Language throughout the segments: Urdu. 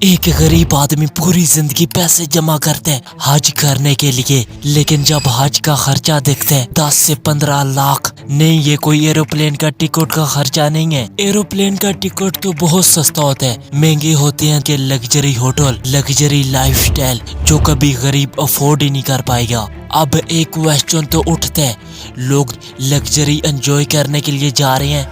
ایک غریب آدمی پوری زندگی پیسے جمع کرتے ہیں حج کرنے کے لیے، لیکن جب حج کا خرچہ دیکھتے ہیں 10 سے 15 لاکھ، نہیں یہ کوئی ایروپلین کا ٹکٹ کا خرچہ نہیں ہے۔ ایروپلین کا ٹکٹ تو بہت سستا ہوتا ہے، مہنگے ہوتے ہیں کہ luxury hotel, luxury life style جو کبھی غریب افورڈ ہی نہیں کر پائے گا۔ اب ایک کویسچن تو اٹھتا ہے، لوگ لگژری انجوائے کرنے کے لیے جا رہے ہیں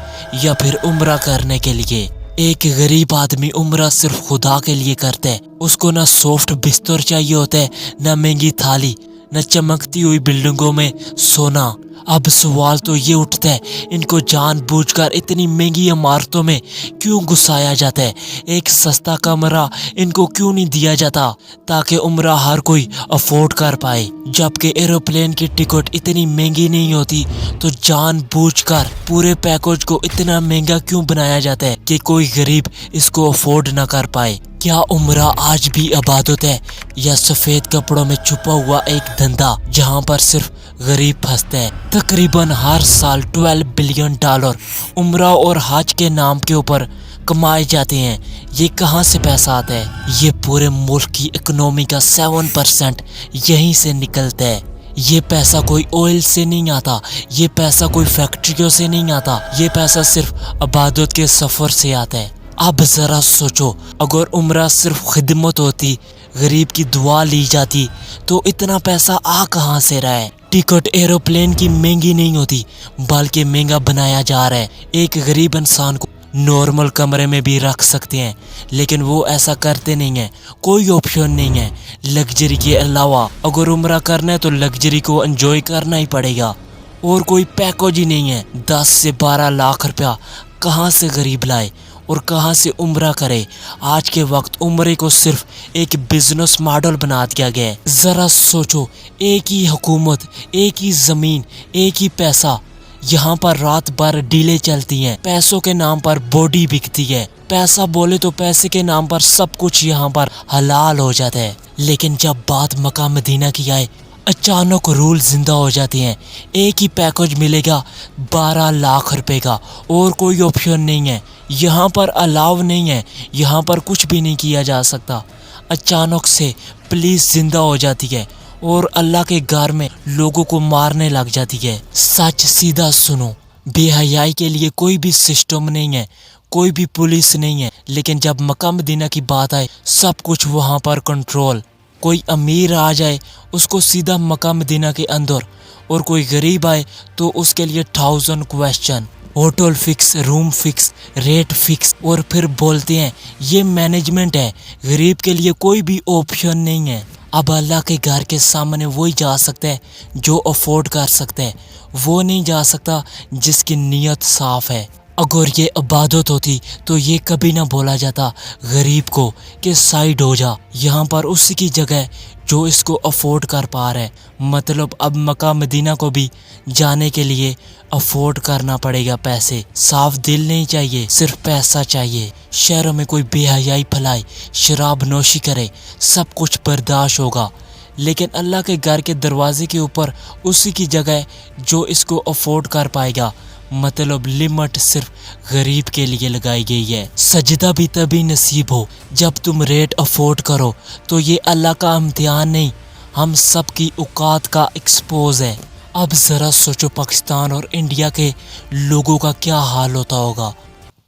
یا پھر عمرہ کرنے کے لیے؟ ایک غریب آدمی عمرہ صرف خدا کے لیے کرتا ہے، اس کو نہ سافٹ بستر چاہیے ہوتا ہے، نہ مہنگی تھالی، نہ چمکتی ہوئی بلڈنگوں میں سونا۔ اب سوال تو یہ اٹھتا ہے، ان کو جان بوجھ کر اتنی مہنگی عمارتوں میں کیوں گھسایا جاتا ہے؟ ایک سستا کمرہ ان کو کیوں نہیں دیا جاتا تاکہ عمرہ ہر کوئی افورڈ کر پائے؟ جبکہ ایروپلین کی ٹکٹ اتنی مہنگی نہیں ہوتی تو جان بوجھ کر پورے پیکج کو اتنا مہنگا کیوں بنایا جاتا ہے کہ کوئی غریب اس کو افورڈ نہ کر پائے؟ کیا عمرہ آج بھی عبادت ہے یا سفید کپڑوں میں چھپا ہوا ایک دھندا جہاں پر صرف غریب پھنستا ہے؟ تقریباً ہر سال 12 بلین ڈالر عمرہ اور حج کے نام کے اوپر کمائے جاتے ہیں۔ یہ کہاں سے پیسہ آتا ہے؟ یہ پورے ملک کی اکنومی کا 7% یہیں سے نکلتا ہے۔ یہ پیسہ کوئی آئل سے نہیں آتا، یہ پیسہ کوئی فیکٹریوں سے نہیں آتا، یہ پیسہ صرف عبادت کے سفر سے آتا ہے۔ اب ذرا سوچو، اگر عمرہ صرف خدمت ہوتی، غریب کی دعا لی جاتی، تو اتنا پیسہ آ کہاں سے رہا ہے؟ ٹکٹ ایروپلین کی مہنگی نہیں ہوتی بلکہ مہنگا بنایا جا رہا ہے۔ ایک غریب انسان کو نارمل کمرے میں بھی رکھ سکتے ہیں، لیکن وہ ایسا کرتے نہیں ہیں، کوئی آپشن نہیں ہے لگژری کے علاوہ۔ اگر عمرہ کرنا ہے تو لگژری کو انجوائے کرنا ہی پڑے گا، اور کوئی پیکج ہی نہیں ہے۔ 10 سے 12 لاکھ روپیہ کہاں سے غریب لائے اور کہاں سے عمرہ کرے؟ آج کے وقت عمرے کو صرف ایک بزنس ماڈل بنا دیا گیا ہے۔ ذرا سوچو، ایک ہی حکومت، ایک ہی زمین، ایک ہی پیسہ، یہاں پر رات بھر ڈیلیں چلتی ہیں، پیسوں کے نام پر باڈی بکتی ہے۔ پیسہ بولے تو پیسے کے نام پر سب کچھ یہاں پر حلال ہو جاتا ہے، لیکن جب بات مکہ مدینہ کی آئے اچانک رول زندہ ہو جاتے ہیں۔ ایک ہی پیکج ملے گا 12 لاکھ روپے کا، اور کوئی آپشن نہیں ہے، یہاں پر الاؤ نہیں ہے، یہاں پر کچھ بھی نہیں کیا جا سکتا۔ اچانک سے پولیس زندہ ہو جاتی ہے اور اللہ کے گھر میں لوگوں کو مارنے لگ جاتی ہے۔ سچ سیدھا سنو، بے حیائی کے لیے کوئی بھی سسٹم نہیں ہے، کوئی بھی پولیس نہیں ہے، لیکن جب مکہ مدینہ کی بات آئے سب کچھ وہاں پر کنٹرول۔ کوئی امیر آ جائے اس کو سیدھا مکہ مدینہ کے اندر، اور کوئی غریب آئے تو اس کے لیے 1000 کویسچن، ہوٹل فکس، روم فکس، ریٹ فکس، اور پھر بولتے ہیں یہ مینجمنٹ ہے، غریب کے لیے کوئی بھی آپشن نہیں ہے۔ اب اللہ کے گھر کے سامنے وہی جا سکتا ہے جو افورڈ کر سکتا ہے، وہ نہیں جا سکتا جس کی نیت صاف ہے۔ اگر یہ عبادت ہوتی تو یہ کبھی نہ بولا جاتا غریب کو کہ سائیڈ ہو جا، یہاں پر اسی کی جگہ ہے جو اس کو افورڈ کر پا رہا ہے۔ مطلب اب مکہ مدینہ کو بھی جانے کے لیے افورڈ کرنا پڑے گا پیسے۔ صاف دل نہیں چاہیے، صرف پیسہ چاہیے۔ شہروں میں کوئی بے حیائی پھیلائے، شراب نوشی کرے، سب کچھ برداشت ہوگا، لیکن اللہ کے گھر کے دروازے کے اوپر اسی کی جگہ ہے جو اس کو افورڈ کر پائے گا۔ مطلب لمٹ صرف غریب کے لیے لگائی گئی ہے۔ سجدہ بھی تبھی نصیب ہو جب تم ریٹ افورڈ کرو، تو یہ اللہ کا امتحان نہیں، ہم سب کی اوقات کا ایکسپوز ہے۔ اب ذرا سوچو پاکستان اور انڈیا کے لوگوں کا کیا حال ہوتا ہوگا۔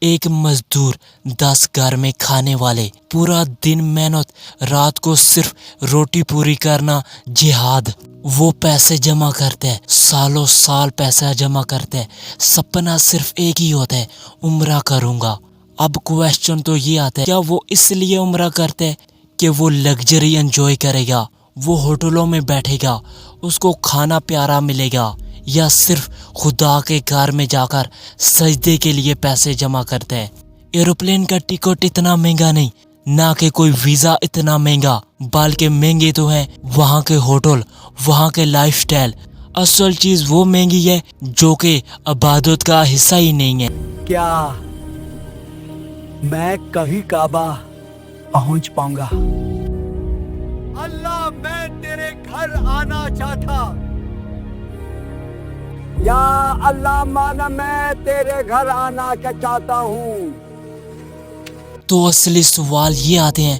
ایک مزدور، 10 گھر میں کھانے والے، پورا دن محنت، رات کو صرف روٹی پوری کرنا جہاد۔ وہ پیسے جمع کرتے ہیں، سالوں سال پیسہ جمع کرتے ہیں، سپنا صرف ایک ہی ہوتا ہے، عمرہ کروں گا۔ اب کویسچن تو یہ آتا ہے، کیا وہ اس لیے عمرہ کرتے ہیں کہ وہ لگژری انجوائے کرے گا، وہ ہوٹلوں میں بیٹھے گا، اس کو کھانا پیارا ملے گا، یا صرف خدا کے گھر میں جا کر سجدے کے لیے پیسے جمع کرتے ہیں؟ ایروپلین کا ٹکٹ اتنا مہنگا نہیں، نہ کہ کوئی ویزا اتنا مہنگا، بلکہ مہنگے تو ہیں وہاں کے ہوٹل، وہاں کے لائف سٹائل۔ اصل چیز وہ مہنگی ہے جو کہ عبادت کا حصہ ہی نہیں ہے۔ کیا میں کبھی کعبہ پہنچ پاؤں گا؟ اللہ، میں تیرے گھر آنا چاہتا، یا اللہ مانا میں تیرے گھر آنا چاہتا ہوں۔ تو اصلی سوال یہ آتے ہیں،